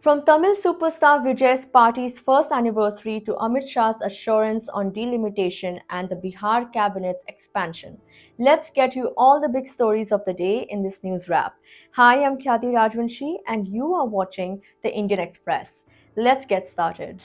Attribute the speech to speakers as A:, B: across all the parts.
A: From Tamil superstar Vijay's party's first anniversary to Amit Shah's assurance on delimitation and the Bihar cabinet's expansion, let's get you all the big stories of the day in this news wrap. Hi, I'm Khyati Rajvanshi and you are watching the Indian Express. Let's get started.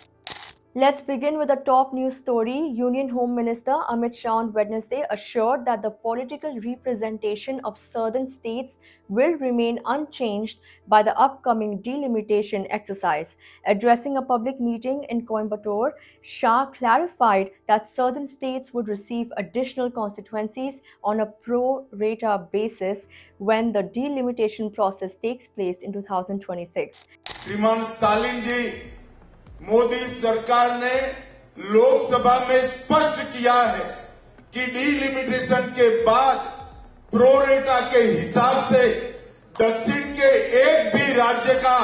A: Let's begin with the top news story. Union Home Minister Amit Shah on Wednesday assured that the political representation of southern states will remain unchanged by the upcoming delimitation exercise. Addressing a public meeting in Coimbatore, Shah clarified that southern states would receive additional constituencies on a pro rata basis when the delimitation process takes place in 2026.
B: श्रीमान Stalin जी, मोदी सरकार ने लोकसभा में स्पष्ट किया है कि delimitation के बाद प्रोरेटा के हिसाब से दक्षिण के एक भी राज्य का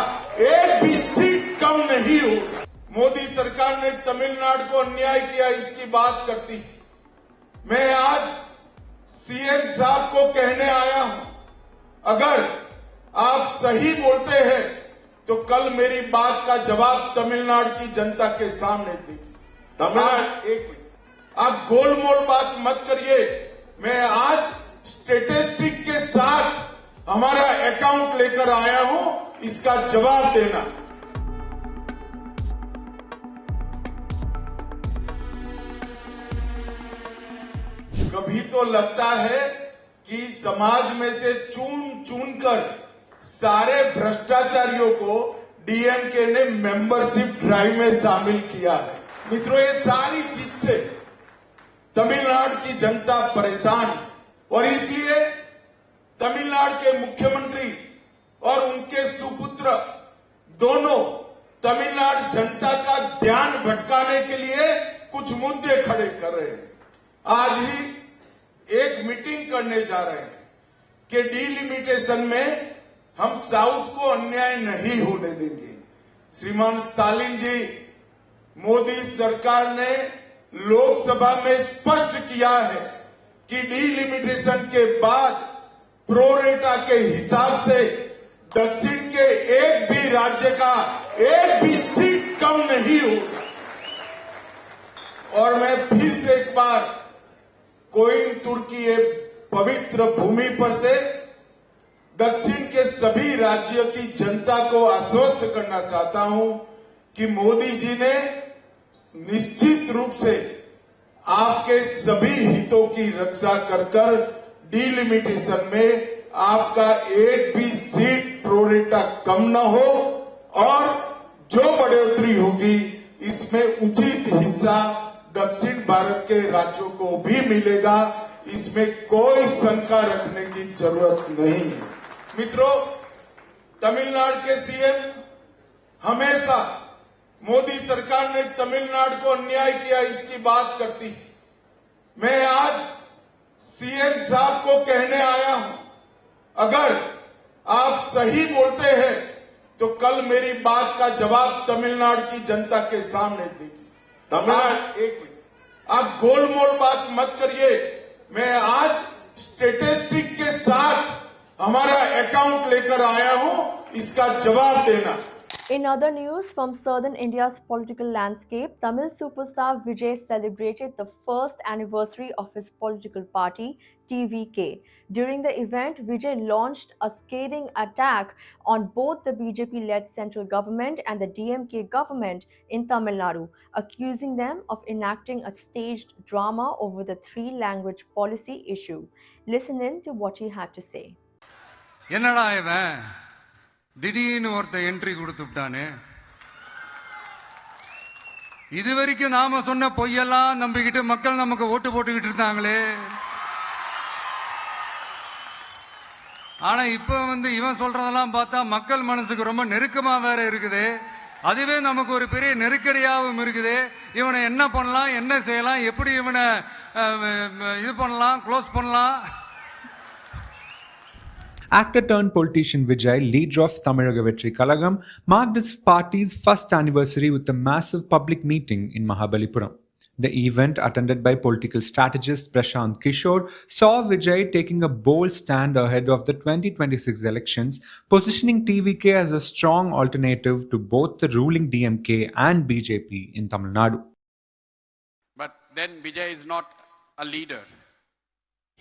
B: एक भी सीट कम नहीं होगा। मोदी सरकार ने तमिलनाडु को अन्याय किया, इसकी बात करती। मैं आज सीएम साहब को कहने आया हूं, अगर आप सही बोलते हैं तो कल मेरी बात का जवाब तमिलनाडु की जनता के सामने दी। एक मिनट, आप गोलमोल बात मत करिए। मैं आज स्टेटिस्टिक के साथ हमारा अकाउंट लेकर आया हूं, इसका जवाब देना। कभी तो लगता है कि समाज में से चुन चुन कर सारे भ्रष्टाचारियों को डीएमके ने मेंबरशिप ड्राइव में शामिल किया है। मित्रों, ये सारी चीज से तमिलनाडु की जनता परेशान है और इसलिए तमिलनाडु के मुख्यमंत्री और उनके सुपुत्र दोनों तमिलनाडु जनता का ध्यान भटकाने के लिए कुछ मुद्दे खड़े कर रहे हैं। आज ही एक मीटिंग करने जा रहे हैं कि डीलिमिटेशन में हम साउथ को अन्याय नहीं होने देंगे। श्रीमान स्टालिन जी, मोदी सरकार ने लोकसभा में स्पष्ट किया है कि डीलिमिटेशन के बाद प्रोरेटा के हिसाब से दक्षिण के एक भी राज्य का एक भी सीट कम नहीं होगा। और मैं फिर से एक बार कोयंबटूर की ये पवित्र भूमि पर से दक्षिण के सभी राज्यों की जनता को आश्वस्त करना चाहता हूं कि मोदी जी ने निश्चित रूप से आपके सभी हितों की रक्षा कर डीलिमिटेशन में आपका एक भी सीट प्रोरेटा कम न हो और जो बढ़ोतरी होगी इसमें उचित हिस्सा दक्षिण भारत के राज्यों को भी मिलेगा। इसमें कोई शंका रखने की जरूरत नहीं है। मित्रों, तमिलनाडु के सीएम हमेशा मोदी सरकार ने तमिलनाडु को अन्याय किया, इसकी बात करती। मैं आज सीएम साहब को कहने आया हूं, अगर आप सही बोलते हैं तो कल मेरी बात का जवाब तमिलनाडु की जनता के सामने दी। एक मिनट, आप गोलमोल बात मत करिए। मैं आज स्टेटिस्टिक के साथ हमारा अकाउंट लेकर आया हूं, इसका जवाब देना।
A: In other news from southern India's political landscape, Tamil superstar Vijay celebrated the first anniversary of his political party, TVK. During the event, Vijay launched a scathing attack on both the BJP-led central government and the DMK government in Tamil Nadu, accusing them of enacting a staged drama over the three-language policy issue. Listen in to what he had to say.
C: என்னடா இவன் திடீர்னு ஒருத்த entry கொடுத்துட்டானே, இது வரைக்கும் நாம சொன்ன பொய்யெல்லாம் நம்பிக்கிட்டு மக்கள் நமக்கு ஓட்டு போட்டுக்கிட்டு இருந்தாங்களே, ஆனா இப்ப இவன் சொல்றதெல்லாம் பார்த்தா மக்கள் மனசுக்கு ரொம்ப நெருக்கமா வேற இருக்குது. அதுவே நமக்கு ஒரு பெரிய நெருக்கடியாகவும் இருக்குது. இவனை என்ன பண்ணலாம், என்ன செய்யலாம், எப்படி இவனை இது பண்ணலாம், க்ளோஸ் பண்ணலாம்.
D: Actor turned politician Vijay, leader of Tamizhaga Vetri Kalagam, marked his party's first anniversary with a massive public meeting in Mahabalipuram. The event, attended by political strategist Prashant Kishore, saw Vijay taking a bold stand ahead of the 2026 elections, positioning TVK as a strong alternative to both the ruling DMK and BJP in Tamil Nadu.
E: But then Vijay is not a leader.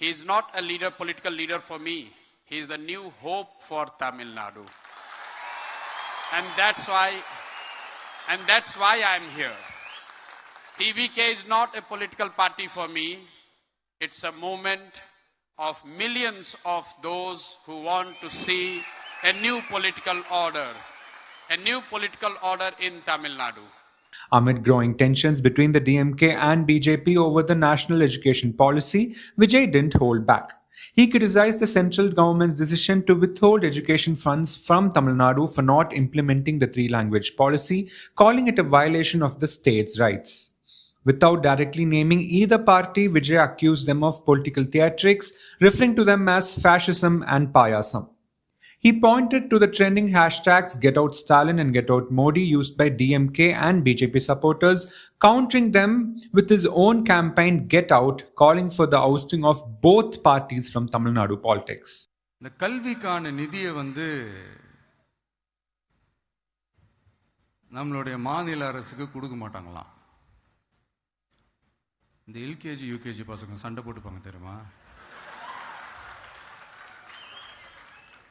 E: He is not a leader, political leader for me. He is the new hope for Tamil Nadu. And that's why I'm here. TVK is not a political party for me. It's a movement of millions of those who want to see a new political order in Tamil Nadu.
D: Amid growing tensions between the DMK and BJP over the national education policy, Vijay didn't hold back. He criticized the central government's decision to withhold education funds from Tamil Nadu for not implementing the three-language policy, calling it a violation of the state's rights. Without directly naming either party, Vijay accused them of political theatrics, referring to them as fascism and payasam. He pointed to the trending hashtags #GetOutStalin and #GetOutModi used by DMK and BJP supporters, countering them with his own campaign Get Out, calling for the ousting of both parties from Tamil Nadu politics.
C: இந்த கல்விக்கான நிதியை நம்மளுடைய மாநில அரசுக்கு கொடுக்க மாட்டாங்களாம். இந்த LKG UKG பசங்க சண்டை போட்டுப்பாங்க தெரியுமா?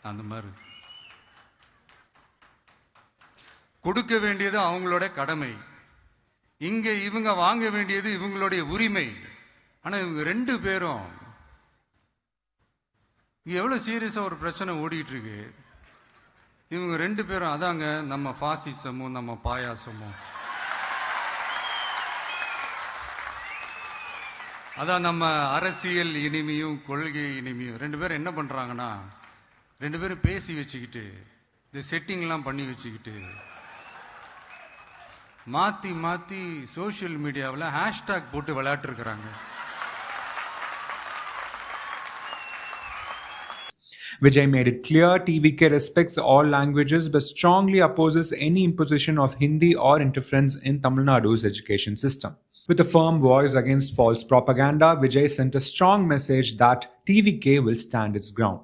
C: அந்த மாதிரி கொடுக்க வேண்டியது அவங்களோட கடமை, இங்க இவங்க வாங்க வேண்டியது இவங்களுடைய உரிமை. ஆனா இவங்க ரெண்டு பேரும் இங்க எவ்வளவு சீரியஸா ஒரு பிரச்சனை ஓடிட்டு இருக்கு. இவங்க ரெண்டு பேரும் அதாங்க நம்ம பாசிசமும் நம்ம பாயாசமும், அதான் நம்ம அரசியல் இனிமையும் கொள்கை இனிமையும். ரெண்டு பேரும் என்ன பண்றாங்கன்னா, ரெண்டு பேரும் பேசி வச்சுக்கிட்டு இந்த செட்டிங்லாம் பண்ணி வச்சுக்கிட்டு மாத்தி மாத்தி சோசியல் மீடியாவில் ஹேஷ்டாக் போட்டு விளையாட்டு இருக்கிறாங்க.
D: Vijay made it clear TVK respects all languages but strongly opposes any imposition of Hindi or interference in Tamil Nadu's education system. With a firm voice against false propaganda, Vijay sent a strong message that TVK will stand its ground.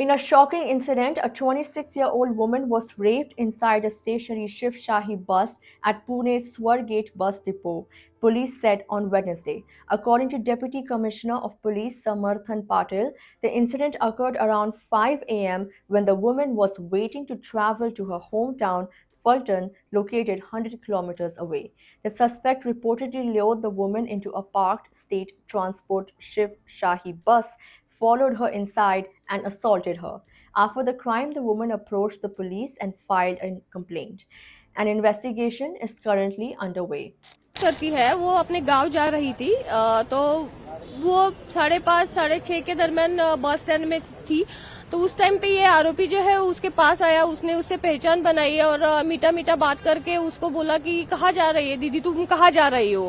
A: In a shocking incident, a 26-year-old woman was raped inside a stationary Shiv Shahi bus at Pune's Swargate bus depot, police said on Wednesday. According to Deputy Commissioner of Police Samarthan Patil, the incident occurred around 5 a.m. when the woman was waiting to travel to her hometown, Fulton, located 100 kilometers away. The suspect reportedly lured the woman into a parked state transport Shiv Shahi bus, followed her inside and assaulted her. After the crime, the woman approached the police and filed a complaint. An investigation is currently underway.
F: करती है, वो अपने गांव जा रही थी, तो वो 5:30 साढ़े 6 के दरमियान बस स्टैंड में थी. तो उस टाइम पे ये आरोपी जो है उसके पास आया, उसने उससे पहचान बनाई और मीठा मीठा बात करके उसको बोला कि कहाँ जा रही है दीदी, तुम कहाँ जा रही हो.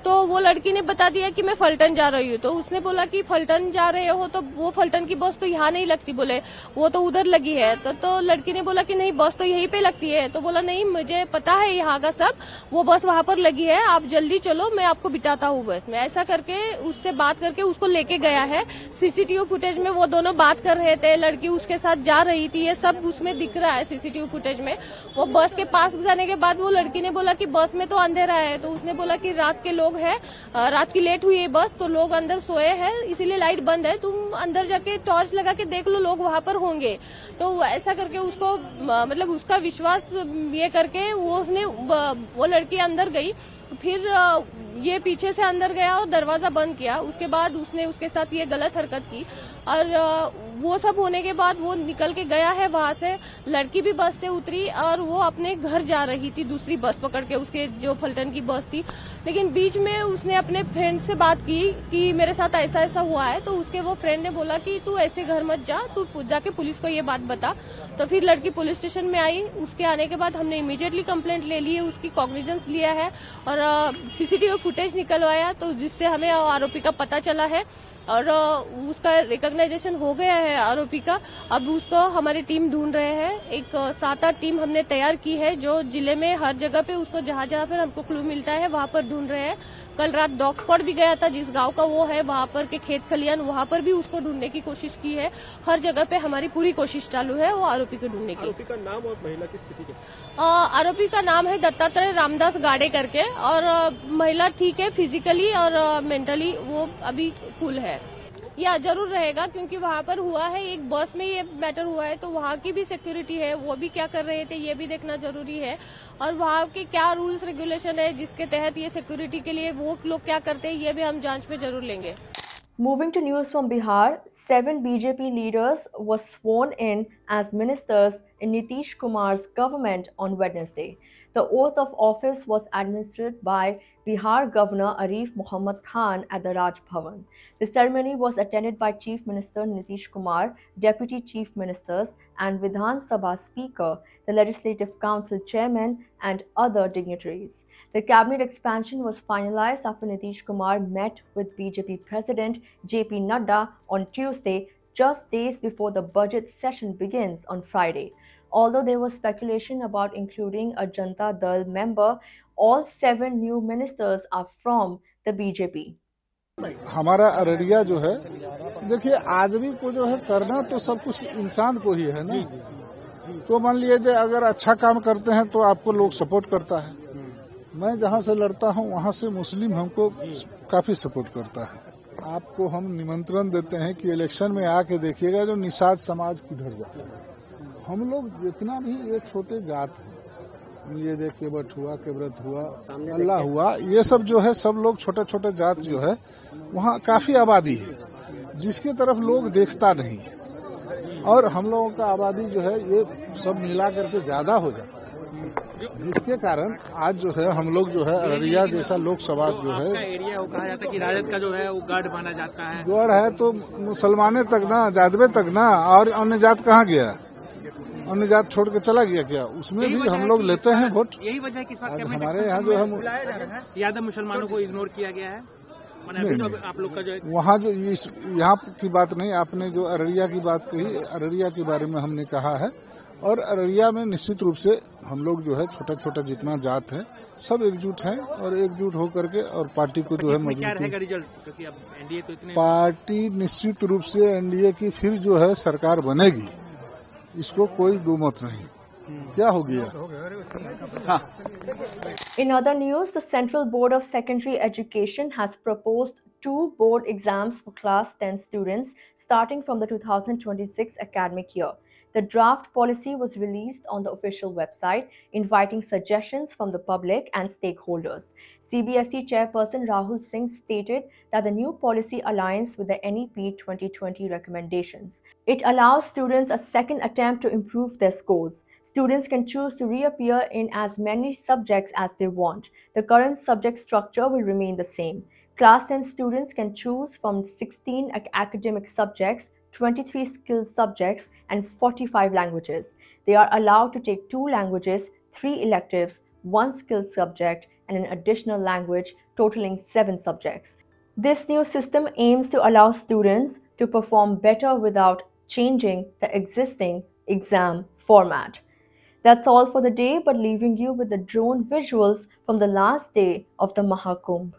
F: तो वो लड़की ने बता दिया कि मैं फलटन जा रही हूँ. तो उसने बोला कि फलटन जा रहे हो, तो वो फलटन की बस तो यहाँ नहीं लगती, बोले वो तो उधर लगी है. तो लड़की ने बोला कि नहीं, बस तो यहीं पे लगती है. तो बोला नहीं, मुझे पता है यहाँ का सब, वो बस वहाँ पर लगी है, आप जल्दी चलो, मैं आपको बिठाता हूँ बस में. ऐसा करके उससे बात करके उसको लेके गया है. सीसीटीवी फुटेज में वो दोनों बात कर रहे थे, लड़की उसके साथ जा रही थी, ये सब उसमें दिख रहा है सीसीटीवी फुटेज में. वो बस के पास जाने के बाद वो लड़की ने बोला कि बस में तो अंधेरा है. तो उसने बोला कि रात के लोग है, रात की लेट हुई है बस, तो लोग अंदर सोए हैं इसीलिए लाइट बंद है, तुम अंदर जाके टॉर्च लगा के देख लो, लोग वहां पर होंगे. तो ऐसा करके उसको मतलब उसका विश्वास ये करके वो लड़की अंदर गई. फिर ये पीछे से अंदर गया और दरवाजा बंद किया. उसके बाद उसने उसके साथ ये गलत हरकत की और वो सब होने के बाद वो निकल के गया है वहां से. लड़की भी बस से उतरी और वो अपने घर जा रही थी दूसरी बस पकड़ के, उसके जो फलटन की बस थी. लेकिन बीच में उसने अपने फ्रेंड से बात की कि मेरे साथ ऐसा ऐसा हुआ है. तो उसके वो फ्रेंड ने बोला कि तू ऐसे घर मत जा, तू जाके पुलिस को ये बात बता. तो फिर लड़की पुलिस स्टेशन में आई. उसके आने के बाद हमने इमीडिएटली कंप्लेंट ले ली है, उसकी कॉग्निजेंस लिया है और सीसीटीवी फुटेज निकलवाया, तो जिससे हमें आरोपी का पता चला है. और उसका रिकॉग्नाइजेशन हो गया है आरोपी का। अब उसको हमारी टीम ढूंढ रहे हैं। एक 7-8 टीम हमने तैयार की है जो जिले में हर जगह पे उसको जहां जहां पर हमको क्लू मिलता है वहां पर ढूंढ रहे हैं। कल रात डॉग स्पॉट भी गया था, जिस गांव का वो है वहां पर के खेत खलियान, वहां पर भी उसको ढूंढने की कोशिश की है। हर जगह पे हमारी पूरी कोशिश चालू है वो आरोपी को ढूंढने की।
G: आरोपी का नाम और महिला की स्थिति क्या?
F: आरोपी का नाम है दत्तात्रेय रामदास गाड़े करके, और महिला ठीक है फिजिकली और मेंटली वो अभी कूल है। या जरूर रहेगा क्योंकि वहां पर हुआ है, एक बस में ये मैटर हुआ है तो वहां की भी सिक्योरिटी है, वो भी क्या कर रहे थे ये भी देखना जरूरी है। और वहां के क्या रूल्स रेगुलेशन है जिसके तहत ये सिक्योरिटी के लिए वो लोग क्या करते हैं ये भी हम जांच में जरूर लेंगे।
A: Moving to news from Bihar, 7 BJP leaders were sworn in as ministers in Nitish Kumar's government on Wednesday. The oath of office was administered by Bihar Governor Arif Muhammad Khan at the Raj Bhavan. The ceremony was attended by Chief Minister Nitish Kumar, Deputy Chief Ministers, and Vidhan Sabha Speaker, the Legislative Council Chairman, and other dignitaries. The cabinet expansion was finalized after Nitish Kumar met with BJP President JP Nadda on Tuesday, just days before the budget session begins on Friday. Although there was speculation about including a Janata Dal member, all 7 new ministers are from the BJP.
H: हमारा अररिया जो है, देखिए आदमी को जो है करना तो सब कुछ इंसान को ही है ना। तो मान लीजिए अगर अच्छा काम करते हैं तो आपको लोग सपोर्ट करता है। मैं जहां से लड़ता हूं वहां से मुस्लिम हमको काफी सपोर्ट करता है। आपको हम निमंत्रण देते हैं कि इलेक्शन में आके देखिएगा जो निषाद समाज किधर जाता है। हम लोग जितना भी ये छोटे जात हैं, ये देखिए बट हुआ, केवरत हुआ, अल्लाह हुआ, ये सब जो है सब लोग छोटे छोटे जात जो है वहाँ काफी आबादी है जिसकी तरफ लोग देखता नहीं है। और हम लोगों का आबादी जो है ये सब मिला करके ज्यादा हो जाए, जिसके कारण आज जो है हम लोग जो है अररिया जैसा लोकसभा जो है
G: एरिया वो कहा जाता है कि राजद का जो है वो गढ़ माना जाता है।
H: गढ़ है तो मुसलमाने तक ना, जादवे तक ना, और अन्य जात कहाँ गया? अन्य जात छोड़ के चला गया क्या? उसमें भी हम लोग लेते हैं वोट।
G: यही वजह है कि इस बार
H: हमारे यहाँ जो है
G: यादव मुसलमानों को इग्नोर किया गया है।
H: नहीं,
G: आप लोग का जो
H: वहाँ जो यहाँ की बात नहीं, आपने जो अररिया की बात कही, अररिया के बारे में हमने कहा है। और अररिया में निश्चित रूप से हम लोग जो है छोटा छोटा जितना जात है सब एकजुट हैं और एकजुट होकर के और पार्टी को जो है मजबूती,
G: रिजल्ट क्योंकि अब एनडीए तो इतने
H: पार्टी निश्चित रूप से एनडीए की फिर जो है सरकार बनेगी, इसको कोई दो मत नहीं। क्या हो गया? हाँ।
A: In other news, the Central Board of Secondary Education has proposed 2 board exams for class 10 students starting from the 2026 academic year. The draft policy was released on the official website, inviting suggestions from the public and stakeholders. CBSE Chairperson Rahul Singh stated that the new policy aligns with the NEP 2020 recommendations. It allows students a second attempt to improve their scores. Students can choose to reappear in as many subjects as they want. The current subject structure will remain the same. Class 10 students can choose from 16 academic subjects, 23 skill subjects, and 45 languages. They are allowed to take 2 languages, 3 electives, 1 skill subject, and an additional language, totaling 7 subjects. This new system aims to allow students to perform better without changing the existing exam format. That's all for the day, but leaving you with the drone visuals from the last day of the Mahakumbh.